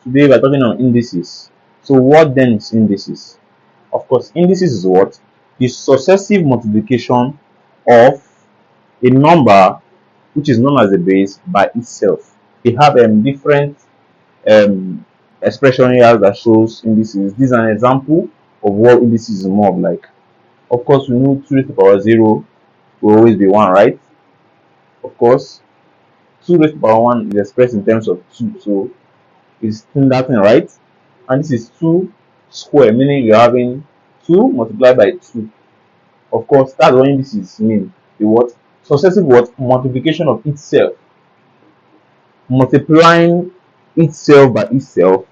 Today we're talking on indices. So what then is indices? Of course, indices is what? The successive multiplication of a number which is known as a base by itself. We have different um, expression here that shows indices. This is an example of what indices is more of like. Of course, we know 2 raised to the power 0 will always be 1, right? Of course, 2 raised to the power 1 is expressed in terms of 2, so it's that thing, right? And this is 2 square, meaning you're having 2 multiplied by 2. Of course, that's what indices mean. The what? Successive what? Multiplication of itself. Multiplying itself by itself.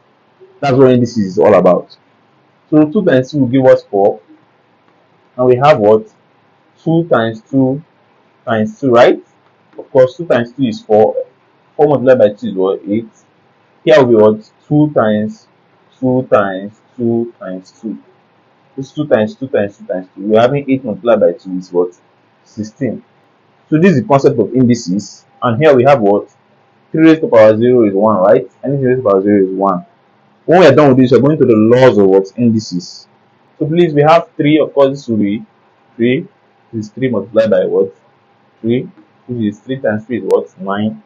That's what indices is all about. So 2 times 2 will give us 4. And we have what? 2 times 2 times 2, right? Of course, 2 times 2 is 4. 4 multiplied by 2 is what? 8. Here will be what? 2 times 2 times 2 times 2. This 2 times 2 times 2 times 2. We're having 8 multiplied by 2 is what? 16. So this is the concept of indices. And here we have what? 3 raised to the power 0 is 1, right? Anything raised to the power 0 is 1. When we are done with this, we're going to the laws of what? Indices. So please, we have 3. Of course, this will be 3. This is 3 multiplied by what? 3. Which is 3 times 3 is what? 9.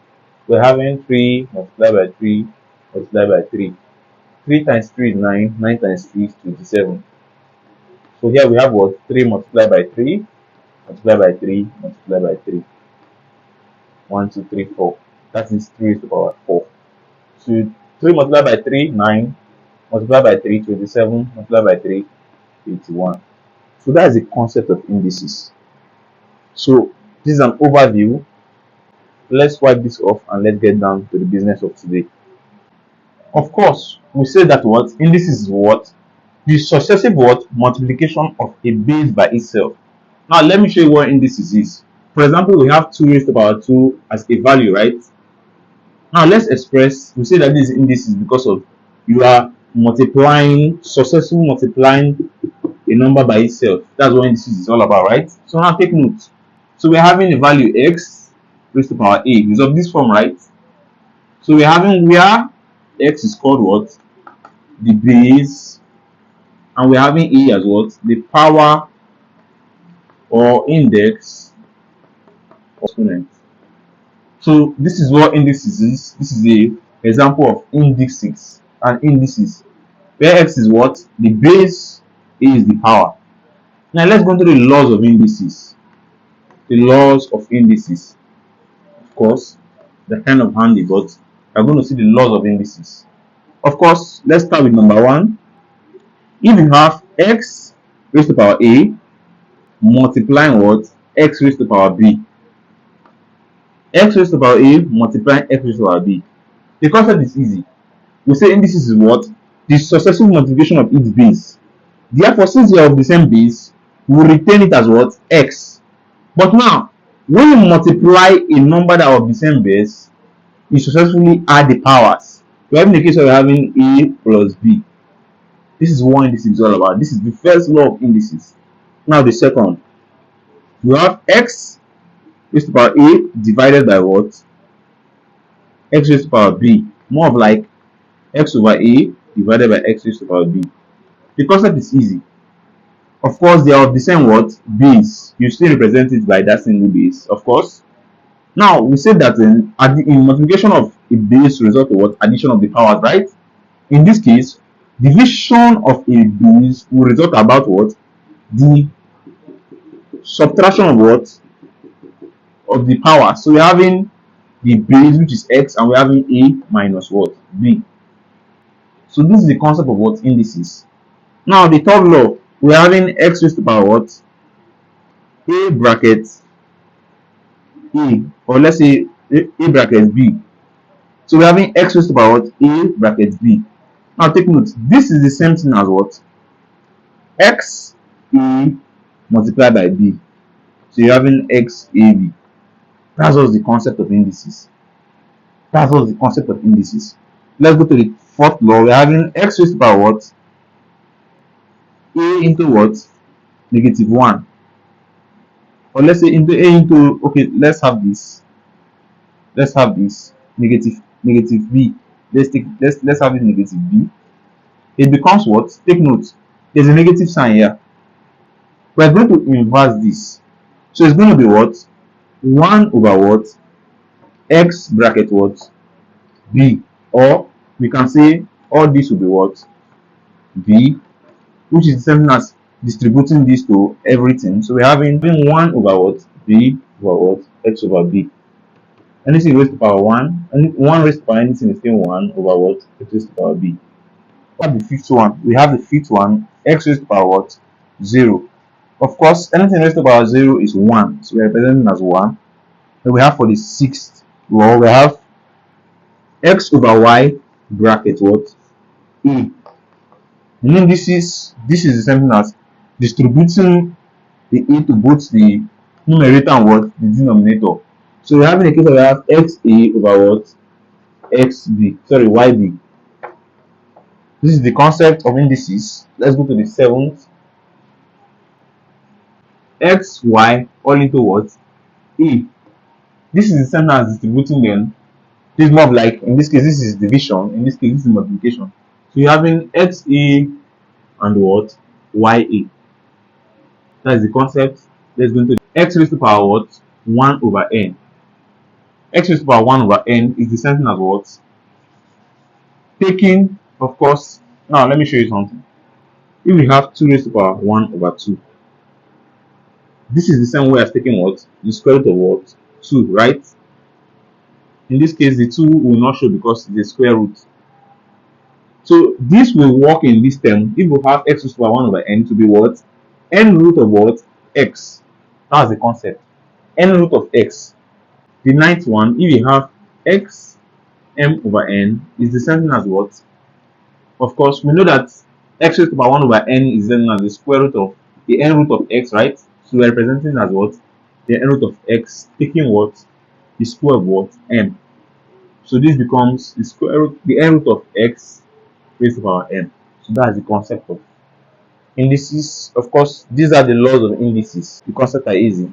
We're having 3 multiplied by 3 multiplied by 3. 3 times 3 is 9. 9 times 3 is 27. So here we have what? 3 multiplied by 3 multiplied by 3 multiplied by 3. 1, 2, 3, 4. That is 3 raised to the power 4. So 3 multiplied by 3, 9. Multiplied by 3, 27. Multiplied by 3, 81. So that is the concept of indices. So this is an overview. Let's wipe this off and let's get down to the business of today. Of course, we say that what? Indices is what? The successive what? Multiplication of a base by itself. Now let me show you what indices is. For example, we have 2 raised to the power 2 as a value, right? Now let's express, we say that this is indices because of you are multiplying, successfully multiplying a number by itself. That's what indices is all about, right? So now take note. So we're having a value x raised to the power a. It's of this form, right? So we're having where x is called what? The base, and we're having a as what? The power or index of exponent. So this is what indices is. This is a example of indices and indices. Where x is what? The base, a is the power. Now let's go into the laws of indices. The laws of indices. Of course, they're kind of handy, but we're going to see the laws of indices. Of course, let's start with number 1. If you have x raised to the power a multiplying what? X raised to the power b. X raised to the power a multiplying x raised to the power b. The concept is easy. We say indices is what? The successive multiplication of its base. Therefore, since they are of the same base, we will retain it as what? X. But now, when you multiply a number that are of the same base, you successfully add the powers. We are in the case of having a plus b. This is what indices is all about. This is the first law of indices. Now the second, you have x raised to the power a divided by what? X raised to the power b. More of like x over a divided by x raised to the power b. The concept is easy. Of course, they are of the same what? Base. You still represent it by that single base, of course. Now we say that in multiplication of a base result of what? Addition of the powers, right? In this case, division of a base will result about what? The subtraction of what? Of the power. So we're having the base, which is x, and we're having a minus what? B. So this is the concept of what? Indices. Now the third law, we're having x raised to the power what? A bracket a, or let's say a bracket b. So we're having x raised to the power what? A bracket b. Now take note, this is the same thing as what? X a multiplied by b. So you're having x a b. That's what's the concept of indices. That's what's the concept of indices. Let's go to the fourth law. We're having x raised to the power what? A into what? Negative 1. Or let's say into a into, okay, let's have this negative b. let's have it negative b. It becomes what? Take note. There's a negative sign here. We're going to inverse this. So it's going to be what? 1 over what? X bracket what? B. Or we can say all this will be what? B, which is the same thing as distributing this to everything. So we're having 1 over what? B over what? X over B. Anything raised to power 1, and 1 raised to power anything is still 1 over what? X raised to power B. We have the fifth one. We have the fifth one, X raised to power what? 0. Of course, anything raised to power 0 is 1. So we're representing as 1. Then we have for the sixth, well, we have X over Y bracket what? E. Meaning this is the same thing as distributing the e to both the numerator and what? The denominator. So we have in the case of we have xa over what? Xb. Sorry, yb. This is the concept of indices. Let's go to the seventh. X, y all into what? E. This is the same as distributing them. This is more of like, in this case, this is division. In this case, this is multiplication. So you're having xa and what? Ya. That is the concept. Let's go into x raised to power what? 1 over n. X raised to power 1 over n is the same thing as what? Taking, of course, now let me show you something. If we have 2 raised to power 1 over 2, this is the same way as taking what? The square root of what? 2, right? In this case, the 2 will not show because it's the square root. So this will work in this term if we have x raised to power 1 over n to be what? N root of what? X. That's the concept. N root of x. The ninth one, if you have x m over n is the same thing as what? Of course, we know that x raised to power 1 over n is the same as the square root of the n root of x, right? So we're representing as what? The n root of x taking what? The square of what? M. So this becomes the square root, the n root of x raised to power m. So that's the concept of indices. Of course, these are the laws of indices. The concepts are easy.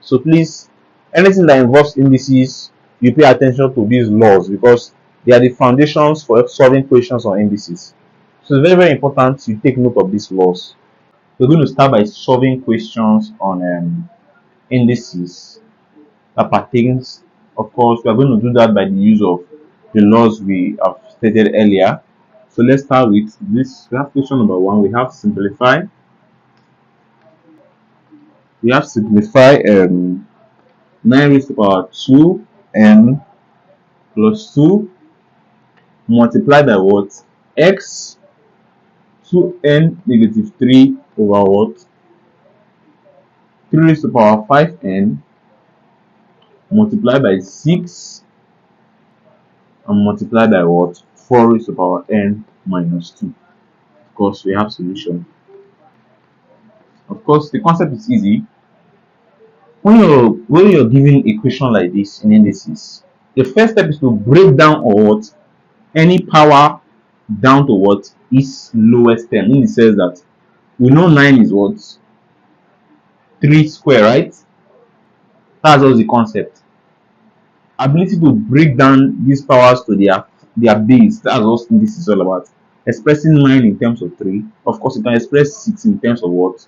So please, anything that involves indices, you pay attention to these laws because they are the foundations for solving questions on indices. So it's very, very important to take note of these laws. We're going to start by solving questions on indices that pertains. Of course, we are going to do that by the use of the laws we have stated earlier. So let's start with this. We have question number 1. We have simplify. We have simplify 9 raised to the power 2 n plus 2 multiplied by what? X 2n negative 3 over what? 3 raised to the power 5n multiplied by 6 and multiplied by what? 4 raised to the power n minus 2. Of course, we have solution. Of course, the concept is easy. When you're given a question like this in indices, the first step is to break down or what? Any power down to what? Its lowest term. In the sense that we know 9 is what? 3 square, right? That's also the concept. Ability to break down these powers to their base. That's what this is all about. Expressing 9 in terms of 3. Of course, you can express 6 in terms of what?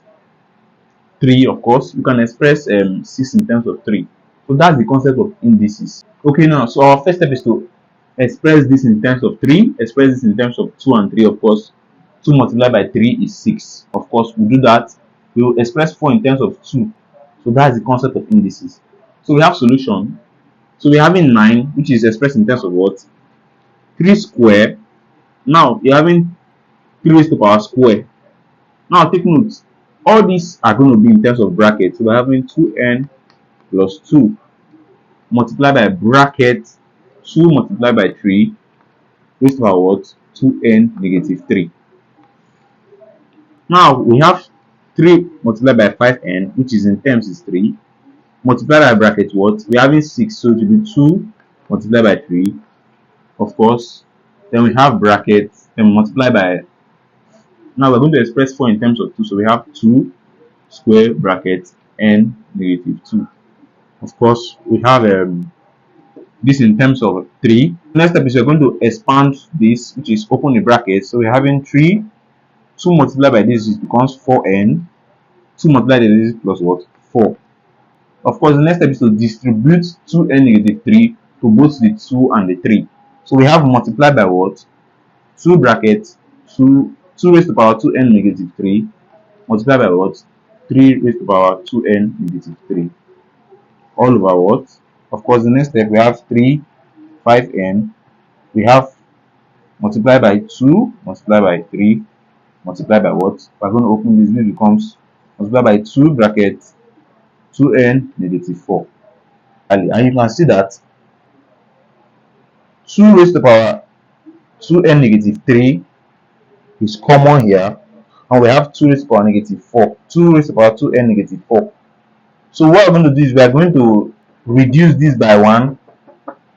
3, of course. You can express 6 in terms of 3. So that's the concept of indices. Okay, now, so our first step is to express this in terms of 3, express this in terms of 2 and 3, of course. 2 multiplied by 3 is 6. Of course, we do that. We will express 4 in terms of 2. So that's the concept of indices. So we have solution. So we're having 9, which is expressed in terms of what? 3 square. Now, you're having 3 raised to the power square. Now, take note. All these are going to be in terms of brackets. So we're having 2n plus 2 multiplied by bracket 2 multiplied by 3 raised to the power what? 2n negative 3. Now, we have 3 multiplied by 5n, which is in terms is 3. Multiplied by bracket what? We're having 6, so it will be 2 multiplied by 3, of course. Then we have brackets, then multiply by. Now we're going to express 4 in terms of 2, so we have 2 square bracket n negative 2. Of course, we have this in terms of 3. Next step is we're going to expand this, which is open the bracket. So we're having 3, 2 multiplied by this becomes 4n, 2 multiplied by this plus what? 4. Of course, the next step is to distribute 2n negative 3 to both the 2 and the 3. So we have multiplied by what? 2 brackets 2 raised to the power 2n negative 3 multiplied by what? 3 raised to the power 2n negative 3 all over what? Of course, the next step we have 3 5n, we have multiplied by 2 multiplied by 3 multiplied by what? We're going to open this, this becomes multiplied by 2 brackets 2n negative 4. And you can see that 2 raised to the power 2n negative 3 is common here, and we have 2 raised to the power negative 4. 2 raised to the power 2n negative 4. So what we're going to do is we are going to reduce this by 1.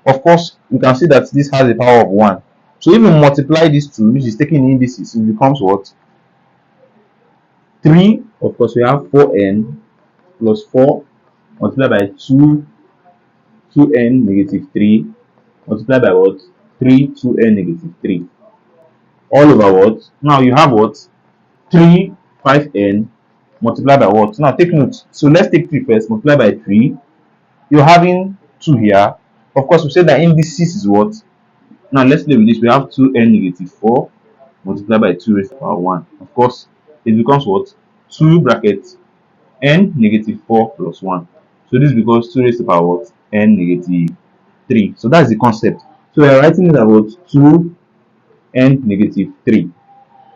Of course, you can see that this has a power of 1. So if we multiply these two, which is taking indices, it becomes what? 3. Of course, we have 4n plus 4 multiplied by 2n negative 3 multiplied by what? 2n negative 3 all over what? Now you have what? 5n multiplied by what? Now take note. So let's take 3 first, multiply by 3. You're having 2 here. Of course, we said that indices is what? Now let's play with this. We have 2n negative 4 multiplied by 2 raised to the power 1. Of course, it becomes what? 2 brackets n negative 4 plus 1. So this becomes 2 raised to the power what? N negative 3. So that's the concept. So we are writing it about 2n negative 3.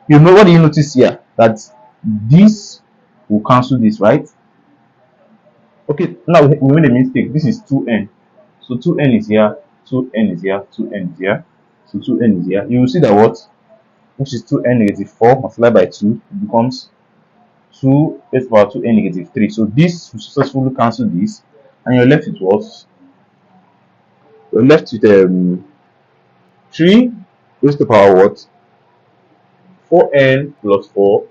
You know what do you notice here? That this will cancel this, right? Okay, now we made a mistake. This is 2n. So 2n is here, 2n is here, 2n is here. So 2n is here. You will see that what? Which is 2n negative 4 multiplied by 2 it becomes 2 raised to the power 2n negative 3. So this will successfully cancel this, and you're left with what? You're left with 3 raised to the power what? 4n plus 4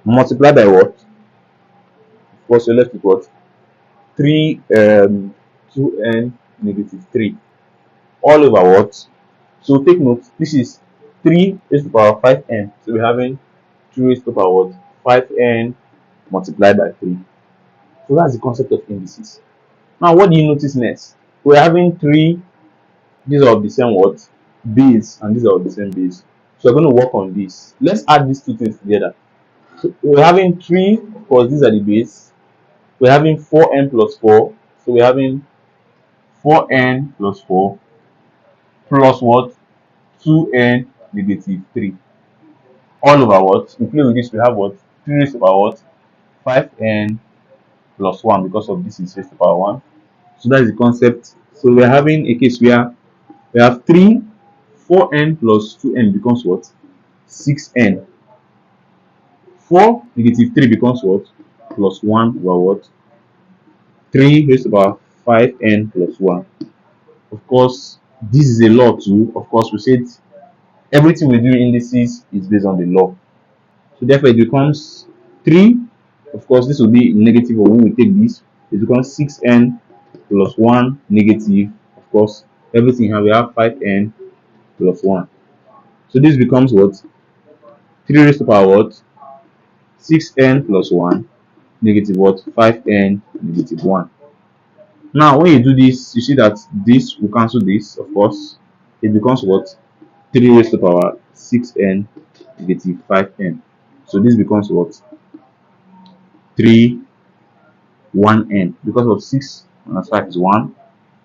multiplied by what? Of course, you're left with what? 2n negative 3 all over what? So take note, this is 3 raised to the power 5n. So we're having 3 raised to the power what? 5n multiplied by 3. So that's the concept of indices. Now, what do you notice next? We're having 3, these are of the same what? Base, and these are of the same base. So we're going to work on this. Let's add these two things together. So we're having 3, of course, these are the base. We're having 4n plus 4. So we're having 4n plus 4 plus what? 2n negative 3 all over what? We play with this, we have what? 3 raised to the power what? 5n plus 1, because of this is raised to the power 1. So that is the concept. So we are having a case where we have 4n plus 2n becomes what? 6n. 4 negative 3 becomes what? Plus 1 over what? 3 raised to the power 5n plus 1. Of course, this is a law too. Of course, we said everything we do in indices is based on the law. So therefore, it becomes 3. Of course, this will be negative, but when we take this, it becomes 6n plus 1 negative. Of course, everything here we have 5n plus 1. So this becomes what? 3 raised to the power what? 6n plus 1 negative what? 5n negative 1. Now, when you do this, you see that this will cancel this. Of course, it becomes what? 3 raised to the power 6n negative 5n. So this becomes what? 3 1n, because of 6 minus 5 is 1.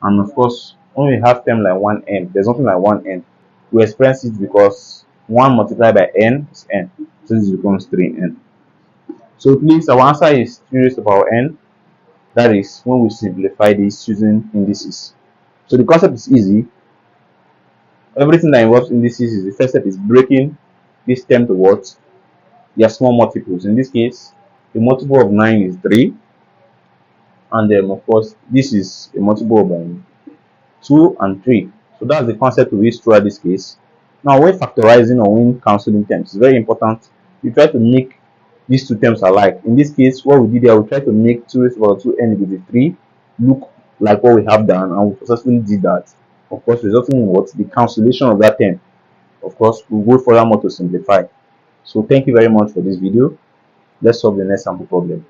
And of course, when we have term like 1n, there's nothing like 1n. We express it because 1 multiplied by n is n. So this becomes 3n. So please, our answer is 3 raised to the power n. That is when we simplify this using indices. So the concept is easy. Everything that involves indices is the first step is breaking this term to what? Their small multiples. In this case, the multiple of 9 is 3. And then, of course, this is a multiple of 2 and 3. So that's the concept we use throughout this case. Now, when factorizing or when cancelling terms, it's very important. You try to make these two terms alike. In this case, what we did here, we try to make 2 raised to the power 2n negative 3 look like what we have done, and we successfully did that, of course, resulting in what? The cancellation of that term. Of course, we'll go furthermore to simplify. So thank you very much for this video. Let's solve the next sample problem.